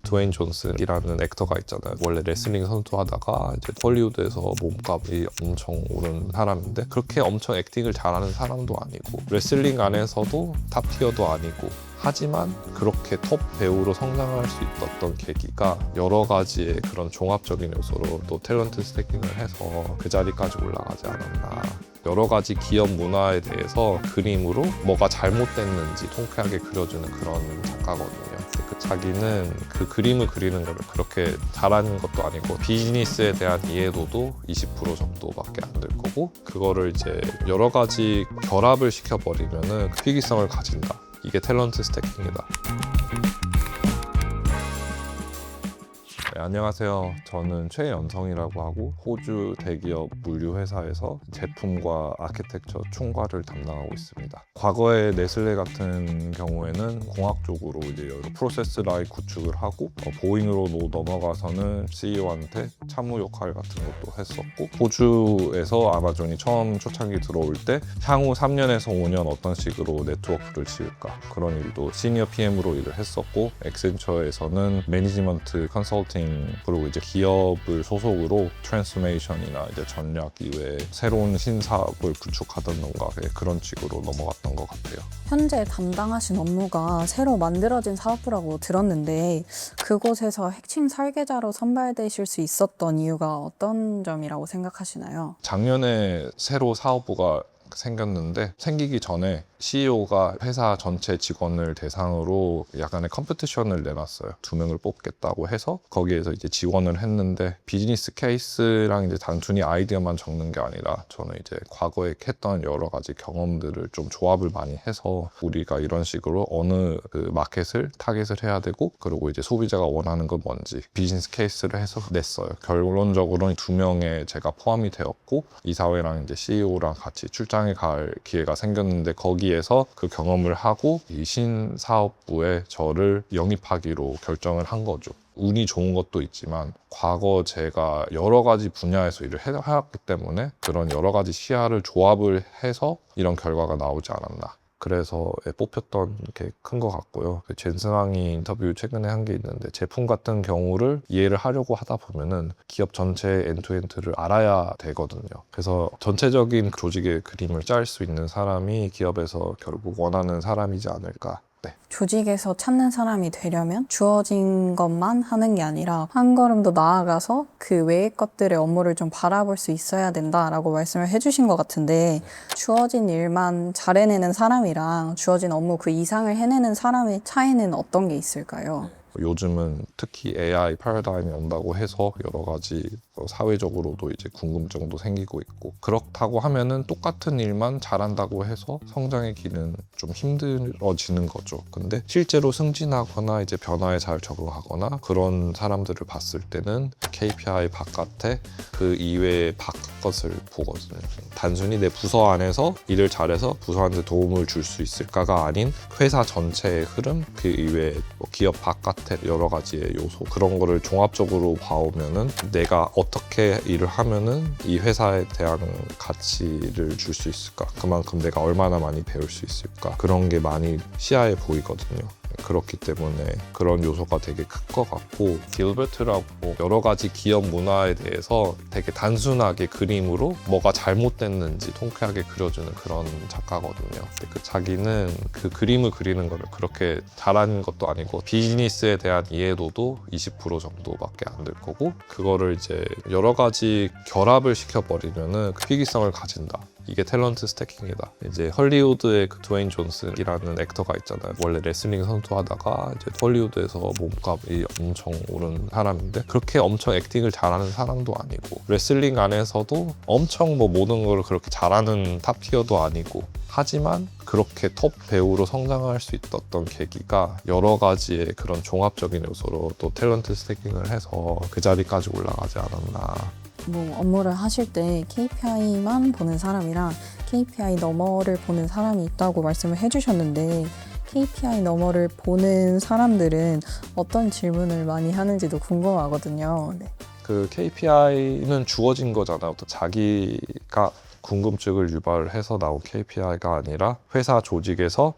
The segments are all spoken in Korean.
드웨인 존슨이라는 액터가 있잖아요. 원래 레슬링 선수하다가 이제 헐리우드에서 몸값이 엄청 오른 사람인데 그렇게 엄청 액팅을 잘하는 사람도 아니고 레슬링 안에서도 탑티어도 아니고 하지만 그렇게 톱 배우로 성장할 수 있었던 계기가 여러 가지의 그런 종합적인 요소로 또 탤런트 스태킹을 해서 그 자리까지 올라가지 않았나. 여러 가지 기업 문화에 대해서 그림으로 뭐가 잘못됐는지 통쾌하게 그려주는 그런 작가거든요. 근데 그 자기는 그 그림을 그리는 걸 그렇게 잘하는 것도 아니고 비즈니스에 대한 이해도도 20% 정도밖에 안 될 거고 그거를 이제 여러 가지 결합을 시켜버리면은 희귀성을 가진다. 이게 탤런트 스태킹이다. 네, 안녕하세요. 저는 최연성이라고 하고 호주 대기업 물류회사에서 제품과 아키텍처 총괄을 담당하고 있습니다. 과거에 네슬레 같은 경우에는 공학 쪽으로 이제 여러 프로세스 라인 구축을 하고 보잉으로 넘어가서는 CEO한테 참모 역할 같은 것도 했었고 호주에서 아마존이 처음 초창기 들어올 때 향후 3년에서 5년 어떤 식으로 네트워크를 지을까 그런 일도 시니어 PM으로 일을 했었고 액센처에서는 매니지먼트 컨설팅 그리고 이제 기업을 소속으로 트랜스포메이션이나 이제 전략 이외에 새로운 신사업을 구축하던가 그런 식으로 넘어갔던 것 같아요. 현재 담당하신 업무가 새로 만들어진 사업부라고 들었는데 그곳에서 핵심 설계자로 선발되실 수 있었던 이유가 어떤 점이라고 생각하시나요? 작년에 새로 사업부가 생겼는데 생기기 전에 CEO가 회사 전체 직원을 대상으로 약간의 컴피티션을 내놨어요. 2명을 뽑겠다고 해서 거기에서 이제 지원을 했는데 비즈니스 케이스랑 이제 단순히 아이디어만 적는 게 아니라 저는 이제 과거에 했던 여러 가지 경험들을 좀 조합을 많이 해서 우리가 이런 식으로 어느 그 마켓을 타겟을 해야 되고 그리고 이제 소비자가 원하는 건 뭔지 비즈니스 케이스를 해서 냈어요. 결론적으로는 2명에 제가 포함이 되었고 이사회랑 이제 CEO랑 같이 출장에 갈 기회가 생겼는데 거기에서 그 경험을 하고 이 신사업부에 저를 영입하기로 결정을 한 거죠. 운이 좋은 것도 있지만 과거 제가 여러 가지 분야에서 일을 해왔기 때문에 그런 여러 가지 시야를 조합을 해서 이런 결과가 나오지 않았나. 그래서 뽑혔던 게 큰 것 같고요. 젠슨왕이 인터뷰 최근에 한 게 있는데 제품 같은 경우를 이해를 하려고 하다 보면은 기업 전체의 엔투엔드를 알아야 되거든요. 그래서 전체적인 조직의 그림을 짤 수 있는 사람이 기업에서 결국 원하는 사람이지 않을까. 네. 조직에서 찾는 사람이 되려면 주어진 것만 하는 게 아니라 한 걸음 더 나아가서 그 외의 것들의 업무를 좀 바라볼 수 있어야 된다라고 말씀을 해주신 것 같은데 주어진 일만 잘 해내는 사람이랑 주어진 업무 그 이상을 해내는 사람의 차이는 어떤 게 있을까요? 요즘은 특히 AI 패러다임이 온다고 해서 여러 가지 사회적으로도 이제 궁금증도 생기고 있고 그렇다고 하면은 똑같은 일만 잘한다고 해서 성장의 길은 좀 힘들어지는 거죠. 근데 실제로 승진하거나 이제 변화에 잘 적응하거나 그런 사람들을 봤을 때는 KPI 바깥에 그 이외의 바깥을 보거든요. 단순히 내 부서 안에서 일을 잘해서 부서한테 도움을 줄 수 있을까가 아닌 회사 전체의 흐름 그 이외에 기업 바깥의 여러 가지의 요소 그런 거를 종합적으로 봐오면은 내가 어떻게 일을 하면은 이 회사에 대한 가치를 줄 수 있을까 그만큼 내가 얼마나 많이 배울 수 있을까 그런 게 많이 시야에 보이거든요. 그렇기 때문에 그런 요소가 되게 큰 것 같고 길버트라고 여러 가지 기업 문화에 대해서 되게 단순하게 그림으로 뭐가 잘못됐는지 통쾌하게 그려주는 그런 작가거든요. 근데 그 자기는 그 그림을 그리는 걸 그렇게 잘하는 것도 아니고 비즈니스에 대한 이해도도 20% 정도밖에 안 될 거고 그거를 이제 여러 가지 결합을 시켜버리면은 희귀성을 가진다. 이게 탤런트 스태킹이다. 이제 헐리우드의 그 드웨인 존슨이라는 액터가 있잖아요. 원래 레슬링 선수하다가 이제 헐리우드에서 몸값이 엄청 오른 사람인데 그렇게 엄청 액팅을 잘하는 사람도 아니고 레슬링 안에서도 엄청 뭐 모든 걸 그렇게 잘하는 탑티어도 아니고 하지만 그렇게 톱 배우로 성장할 수 있었던 계기가 여러 가지의 그런 종합적인 요소로 또 탤런트 스태킹을 해서 그 자리까지 올라가지 않았나. 뭐 업무를 하실 때 KPI만 보는 사람이랑 KPI 너머를 보는 사람이 있다고 말씀을 해주셨는데 KPI 너머를 보는 사람들은 어떤 질문을 많이 하는지도 궁금하거든요. 네. 그 KPI는 주어진 거잖아요. 또 자기가 궁금증을 유발해서 나온 KPI가 아니라 회사 조직에서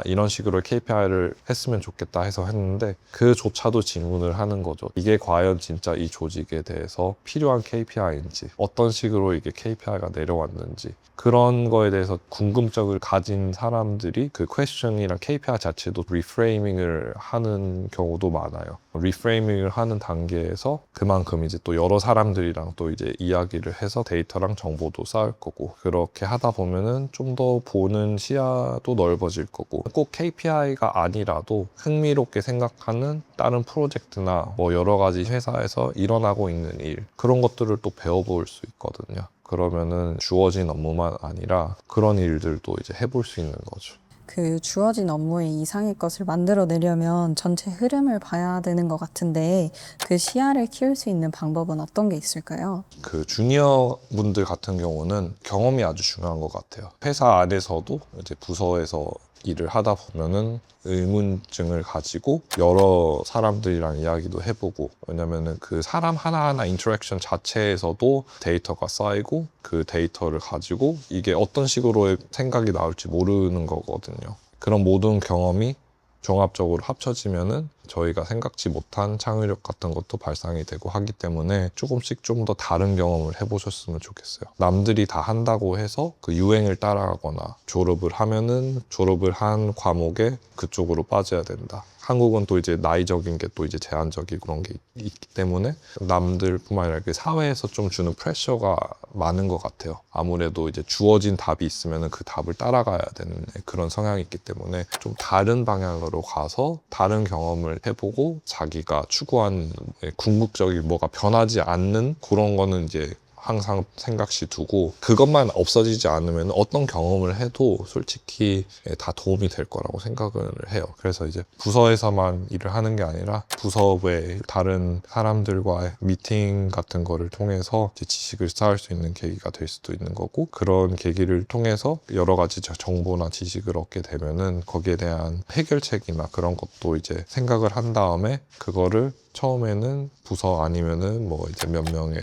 이런 식으로 KPI를 했으면 좋겠다 해서 했는데 그조차도 질문을 하는 거죠. 이게 과연 진짜 이 조직에 대해서 필요한 KPI인지, 어떤 식으로 이게 KPI가 내려왔는지, 그런 거에 대해서 궁금증을 가진 사람들이 그 퀘스천이랑 KPI 자체도 리프레이밍을 하는 경우도 많아요. 리프레이밍을 하는 단계에서 그만큼 이제 또 여러 사람들이랑 또 이제 이야기를 해서 데이터랑 정보도 쌓을 거고, 그렇게 하다 보면은 좀 더 보는 시야도 넓어질 거고, 꼭 KPI가 아니라도 흥미롭게 생각하는 다른 프로젝트나 뭐 여러 가지 회사에서 일어나고 있는 일, 그런 것들을 또 배워볼 수 있거든요. 그러면은 주어진 업무만 아니라 그런 일들도 이제 해볼 수 있는 거죠. 그 주어진 업무의 이상의 것을 만들어내려면 전체 흐름을 봐야 되는 것 같은데 그 시야를 키울 수 있는 방법은 어떤 게 있을까요? 그 주니어 분들 같은 경우는 경험이 아주 중요한 것 같아요. 회사 안에서도 이제 부서에서 일을 하다 보면은 의문증을 가지고 여러 사람들이랑 이야기도 해보고, 왜냐면은 그 사람 하나하나 인터랙션 자체에서도 데이터가 쌓이고 그 데이터를 가지고 이게 어떤 식으로의 생각이 나올지 모르는 거거든요. 그런 모든 경험이 종합적으로 합쳐지면은 저희가 생각지 못한 창의력 같은 것도 발상이 되고 하기 때문에 조금씩 좀 더 다른 경험을 해보셨으면 좋겠어요. 남들이 다 한다고 해서 그 유행을 따라가거나 졸업을 하면은 졸업을 한 과목에 그쪽으로 빠져야 된다. 한국은 또 이제 나이적인 게 또 이제 제한적이고 그런 게 있기 때문에 남들뿐만 아니라 그 사회에서 좀 주는 프레셔가 많은 것 같아요. 아무래도 이제 주어진 답이 있으면 그 답을 따라가야 되는 그런 성향이 있기 때문에 좀 다른 방향으로 가서 다른 경험을 해보고 자기가 추구한 궁극적인 뭐가 변하지 않는 그런 거는 이제 항상 생각시 두고, 그것만 없어지지 않으면 어떤 경험을 해도 솔직히 다 도움이 될 거라고 생각을 해요. 그래서 이제 부서에서만 일을 하는 게 아니라 부서 외 다른 사람들과의 미팅 같은 거를 통해서 이제 지식을 쌓을 수 있는 계기가 될 수도 있는 거고, 그런 계기를 통해서 여러 가지 정보나 지식을 얻게 되면은 거기에 대한 해결책이나 그런 것도 이제 생각을 한 다음에 그거를 처음에는 부서 아니면은 뭐 이제 몇 명의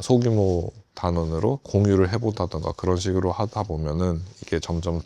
소규모 단원으로 공유를 해보다던가 그런 식으로 하다 보면은 이게 점점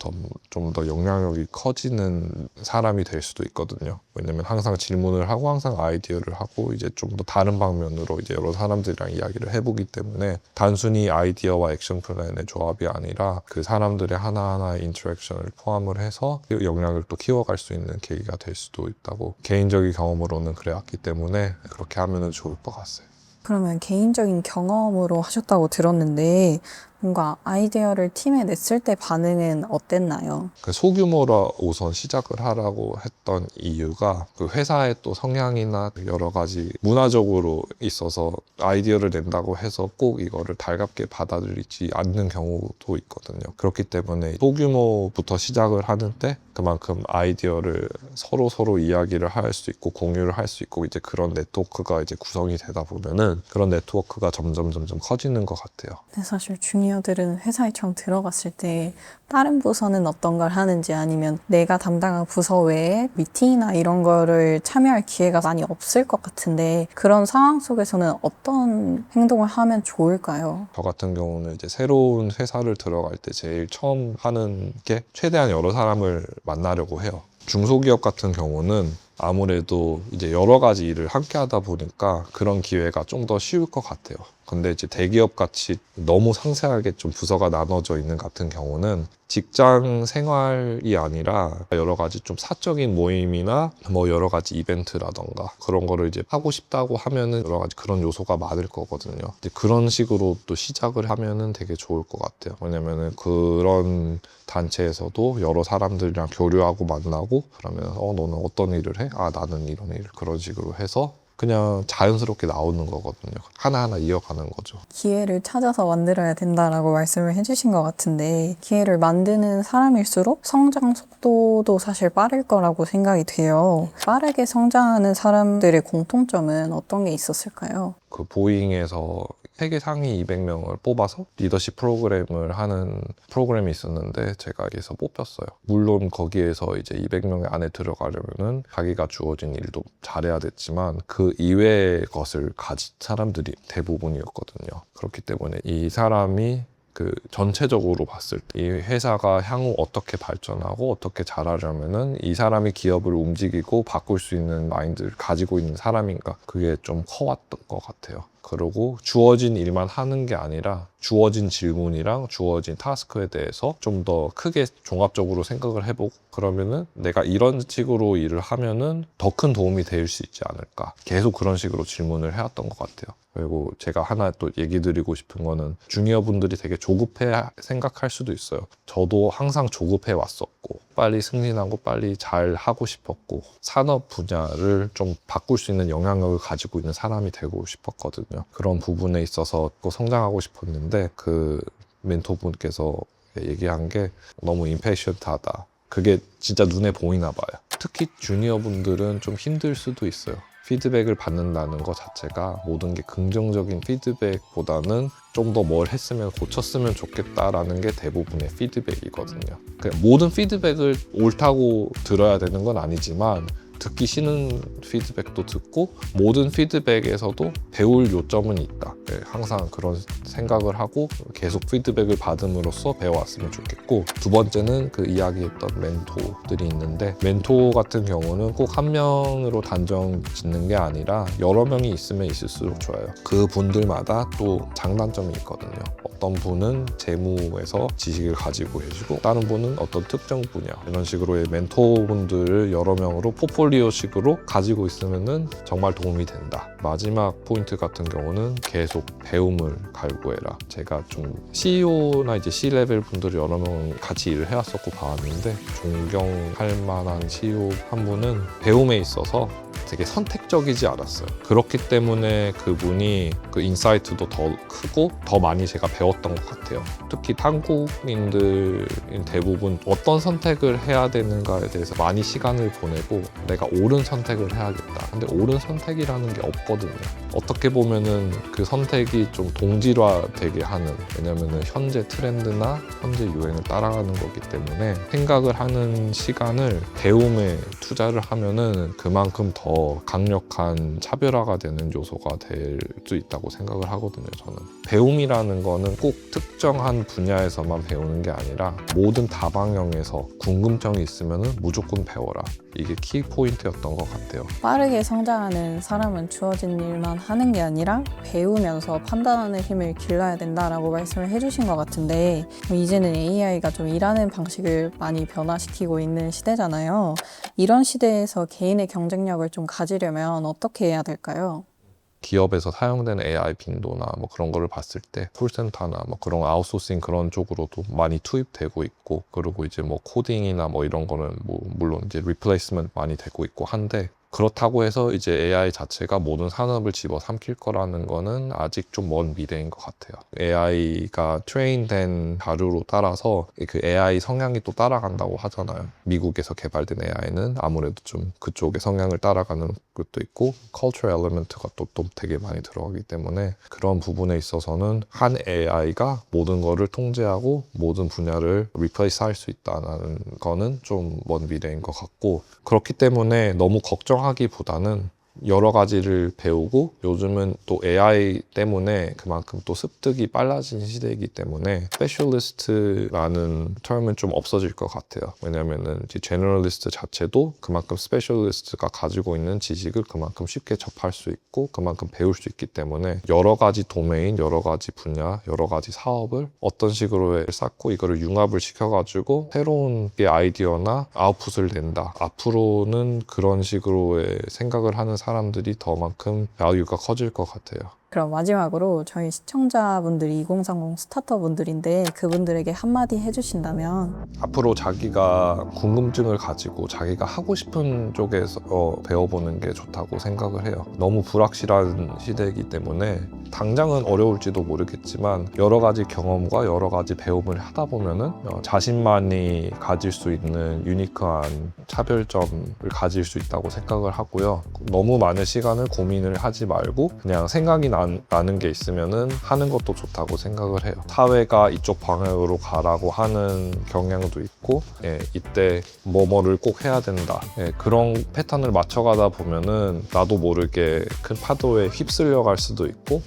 좀 더 영향력이 커지는 사람이 될 수도 있거든요. 왜냐면 항상 질문을 하고 항상 아이디어를 하고 이제 좀 더 다른 방면으로 이제 여러 사람들이랑 이야기를 해보기 때문에 단순히 아이디어와 액션 플랜의 조합이 아니라 그 사람들의 하나하나의 인터랙션을 포함을 해서 영향을 또 키워갈 수 있는 계기가 될 수도 있다고 개인적인 경험으로는 그래왔기 때문에 그렇게 하면은 좋을 것 같아요. 그러면 개인적인 경험으로 하셨다고 들었는데 뭔가 아이디어를 팀에 냈을 때 반응은 어땠나요? 그 소규모로 우선 시작을 하라고 했던 이유가 그 회사의 또 성향이나 여러 가지 문화적으로 있어서 아이디어를 낸다고 해서 꼭 이거를 달갑게 받아들이지 않는 경우도 있거든요. 그렇기 때문에 소규모부터 시작을 하는데 그만큼 아이디어를 서로 이야기를 할 수 있고 공유를 할 수 있고 이제 그런 네트워크가 이제 구성이 되다 보면은 그런 네트워크가 점점 커지는 것 같아요. 근데 사실 주니어들은 회사에 처음 들어갔을 때 다른 부서는 어떤 걸 하는지 아니면 내가 담당한 부서 외에 미팅이나 이런 거를 참여할 기회가 많이 없을 것 같은데 그런 상황 속에서는 어떤 행동을 하면 좋을까요? 저 같은 경우는 이제 새로운 회사를 들어갈 때 제일 처음 하는 게 최대한 여러 사람을 만나려고 해요. 중소기업 같은 경우는 아무래도 이제 여러 가지 일을 함께 하다 보니까 그런 기회가 좀 더 쉬울 것 같아요. 근데 이제 대기업 같이 너무 상세하게 좀 부서가 나눠져 있는 같은 경우는 직장 생활이 아니라 여러 가지 좀 사적인 모임이나 뭐 여러 가지 이벤트라던가 그런 거를 이제 하고 싶다고 하면은 여러 가지 그런 요소가 많을 거거든요. 이제 그런 식으로 또 시작을 하면은 되게 좋을 것 같아요. 왜냐면은 그런 단체에서도 여러 사람들이랑 교류하고 만나고 그러면 너는 어떤 일을 해? 나는 이런 일. 그런 식으로 해서 그냥 자연스럽게 나오는 거거든요. 하나하나 이어가는 거죠. 기회를 찾아서 만들어야 된다라고 말씀을 해주신 것 같은데 기회를 만드는 사람일수록 성장 속도도 사실 빠를 거라고 생각이 돼요. 빠르게 성장하는 사람들의 공통점은 어떤 게 있었을까요? 그 보잉에서 세계 상위 200명을 뽑아서 리더십 프로그램을 하는 프로그램이 있었는데 제가 여기서 뽑혔어요. 물론 거기에서 이제 200명 안에 들어가려면은 자기가 주어진 일도 잘해야 됐지만 그 이외의 것을 가진 사람들이 대부분이었거든요. 그렇기 때문에 이 사람이 그 전체적으로 봤을 때 이 회사가 향후 어떻게 발전하고 어떻게 잘하려면은 이 사람이 기업을 움직이고 바꿀 수 있는 마인드를 가지고 있는 사람인가, 그게 좀 커왔던 것 같아요. 그리고 주어진 일만 하는 게 아니라 주어진 질문이랑 주어진 타스크에 대해서 좀 더 크게 종합적으로 생각을 해보고, 그러면은 내가 이런 식으로 일을 하면은 더 큰 도움이 될 수 있지 않을까, 계속 그런 식으로 질문을 해왔던 것 같아요. 그리고 제가 하나 또 얘기 드리고 싶은 거는, 주니어 분들이 되게 조급해 생각할 수도 있어요. 저도 항상 조급해 왔었고 빨리 승진하고 빨리 잘 하고 싶었고 산업 분야를 좀 바꿀 수 있는 영향력을 가지고 있는 사람이 되고 싶었거든요. 그런 부분에 있어서 또 성장하고 싶었는데 그 멘토분께서 얘기한 게 너무 임패션트하다. 그게 진짜 눈에 보이나 봐요. 특히 주니어 분들은 좀 힘들 수도 있어요. 피드백을 받는다는 것 자체가 모든 게 긍정적인 피드백보다는 좀 더 뭘 했으면 고쳤으면 좋겠다라는 게 대부분의 피드백이거든요. 그냥 모든 피드백을 옳다고 들어야 되는 건 아니지만 듣기 싫은 피드백도 듣고 모든 피드백에서도 배울 요점은 있다. 네, 항상 그런 생각을 하고 계속 피드백을 받음으로써 배워왔으면 좋겠고, 두 번째는 그 이야기했던 멘토들이 있는데, 멘토 같은 경우는 꼭 한 명으로 단정 짓는 게 아니라 여러 명이 있으면 있을수록 좋아요. 그 분들마다 또 장단점이 있거든요. 어떤 분은 재무에서 지식을 가지고 계시고 다른 분은 어떤 특정 분야, 이런 식으로의 멘토분들을 여러 명으로 포폴리오식으로 가지고 있으면은 정말 도움이 된다. 마지막 포인트 같은 경우는 계속 배움을 갈구해라. 제가 좀 CEO나 이제 C-레벨 분들을 여러 명 같이 일을 해왔었고 봐왔는데, 존경할 만한 CEO 한 분은 배움에 있어서 되게 선택적이지 않았어요. 그렇기 때문에 그분이 그 인사이트도 더 크고 더 많이 제가 배웠던 것 같아요. 특히 한국인들인 대부분 어떤 선택을 해야 되는가에 대해서 많이 시간을 보내고 내가 옳은 선택을 해야겠다. 근데 옳은 선택이라는 게 없거든요. 어떻게 보면은 그 선택이 좀 동질화되게 하는, 왜냐면은 현재 트렌드나 현재 유행을 따라가는 거기 때문에 생각을 하는 시간을 배움에 투자를 하면은 그만큼 더 강력한 차별화가 되는 요소가 될 수 있다고 생각을 하거든요. 저는 배움이라는 거는 꼭 특정한 분야에서만 배우는 게 아니라 모든 다방향에서 궁금증이 있으면 무조건 배워라. 이게 키 포인트였던 것 같아요. 빠르게 성장하는 사람은 주어진 일만 하는 게 아니라 배우면서 판단하는 힘을 길러야 된다라고 말씀을 해주신 것 같은데, 이제는 AI가 좀 일하는 방식을 많이 변화시키고 있는 시대잖아요. 이런 시대에서 개인의 경쟁력을 좀 가지려면 어떻게 해야 될까요? 기업에서 사용되는 AI 빈도나 뭐 그런 거를 봤을 때 콜센터나 뭐 그런 아웃소싱 그런 쪽으로도 많이 투입되고 있고, 그리고 이제 뭐 코딩이나 뭐 이런 거는 뭐 물론 이제 리플레이스먼트 많이 되고 있고 한데, 그렇다고 해서 이제 AI 자체가 모든 산업을 집어삼킬 거라는 거는 아직 좀 먼 미래인 것 같아요. AI가 트레인된 자료로 따라서 그 AI 성향이 또 따라간다고 하잖아요. 미국에서 개발된 AI는 아무래도 좀 그쪽의 성향을 따라가는 것도 있고, cultural element가 또 되게 많이 들어가기 때문에 그런 부분에 있어서는 한 AI가 모든 거를 통제하고 모든 분야를 replace 할 수 있다는 거는 좀 먼 미래인 것 같고, 그렇기 때문에 너무 걱정하기보다는 여러 가지를 배우고, 요즘은 또 AI 때문에 그만큼 또 습득이 빨라진 시대이기 때문에 스페셜리스트라는 term은 좀 없어질 것 같아요. 왜냐면은 이제 제너럴리스트 자체도 그만큼 스페셜리스트가 가지고 있는 지식을 그만큼 쉽게 접할 수 있고 그만큼 배울 수 있기 때문에 여러 가지 도메인, 여러 가지 분야, 여러 가지 사업을 어떤 식으로 쌓고 이거를 융합을 시켜가지고 새로운 아이디어나 아웃풋을 낸다. 앞으로는 그런 식으로의 생각을 하는 사람들이 더만큼 밸류가 커질 것 같아요. 그럼 마지막으로 저희 시청자분들이 2030 스타터분들인데 그분들에게 한마디 해주신다면? 앞으로 자기가 궁금증을 가지고 자기가 하고 싶은 쪽에서 배워보는 게 좋다고 생각을 해요. 너무 불확실한 시대이기 때문에 당장은 어려울지도 모르겠지만 여러 가지 경험과 여러 가지 배움을 하다 보면은 자신만이 가질 수 있는 유니크한 차별점을 가질 수 있다고 생각을 하고요. 너무 많은 시간을 고민을 하지 말고 그냥 생각이 나는 라는 게 있으면은 하는 것도 좋다고 생각을 해요. 사회가 이쪽 방향으로 가라고 하는 경향도 있고, 이때 뭐뭐를 꼭 해야 된다. 그런 패턴을 맞춰가다 보면은 나도 모르게 큰 파도에 휩쓸려 갈 수도 있고,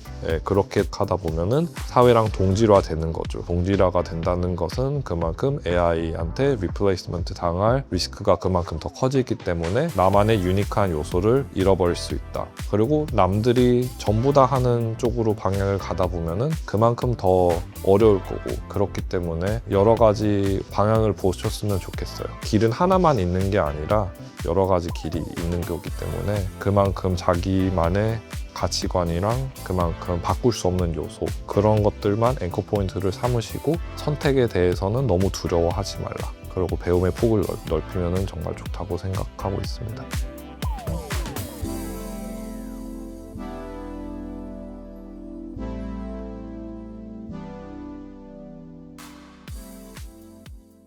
그렇게 가다 보면은 사회랑 동질화 되는 거죠. 동질화가 된다는 것은 그만큼 AI한테 리플레이스먼트 당할 리스크가 그만큼 더 커지기 때문에 나만의 유니크한 요소를 잃어버릴 수 있다. 그리고 남들이 전부 다 하는 쪽으로 방향을 가다 보면은 그만큼 더 어려울 거고, 그렇기 때문에 여러 가지 방향을 보셨으면 좋겠어요. 길은 하나만 있는 게 아니라 여러 가지 길이 있는 거기 때문에 그만큼 자기만의 가치관이랑 그만큼 바꿀 수 없는 요소, 그런 것들만 앵커 포인트를 삼으시고 선택에 대해서는 너무 두려워하지 말라. 그리고 배움의 폭을 넓히면 정말 좋다고 생각하고 있습니다.